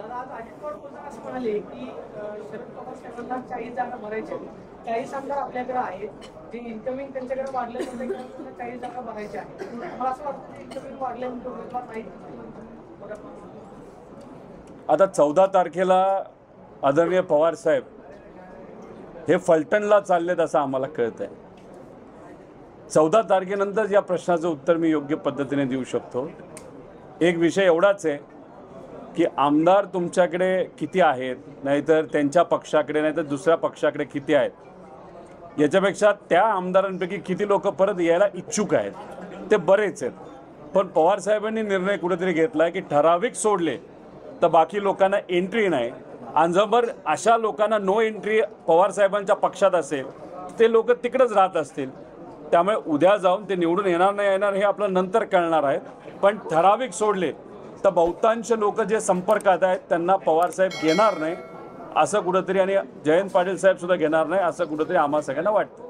दादा आज अजित पवार बोलताना असं म्हणाले की शरद पवार साहेबांना 40 जागा भरायच्या आहेत. 40 आमदार आपल्याकडे आहेत, जे इन्कमिंग त्यांच्याकडे वाढले होते 40 जागा भरायच्या आहेत. मला असं वाटतं की इन्कमिंग वाढल्यानंतर उमेदवार नाही. आता 14 तारखेला आदरणीय पवार साहेब हे फलटणला चाललेत असं आम्हाला कळत आहे. 14 तारखेनंतर या प्रश्नाचं उत्तर मी योग्य पद्धतीने देऊ शकतो. एक विषय एवढाच आहे की आमदार तुमच्याकडे किती आहेत, नाहीतर त्यांच्या पक्षाकडे नाहीतर दुसऱ्या पक्षाकडे किती आहेत, याच्यापेक्षा त्या आमदारांपैकी किती लोक परत यायला इच्छुक आहेत ते बरेच आहेत. पण पवारसाहेबांनी निर्णय कुठेतरी घेतला आहे की ठराविक सोडले तर बाकी लोकांना एंट्री नाही, आणि जर अशा लोकांना नो एंट्री पवारसाहेबांच्या पक्षात असेल ते लोक तिकडेच राहत असतील. त्यामुळे उद्या जाऊन ते निवडून येणार नाही येणार हे आपलं नंतर कळणार आहे. पण ठराविक सोडले तर बहुतांश लोक जे संपर्कात आहेत त्यांना पवारसाहेब घेणार नाही असं कुठंतरी, आणि जयंत पाटील साहेब सुद्धा घेणार नाही असं कुठंतरी आम्हा सगळ्यांना वाटतं.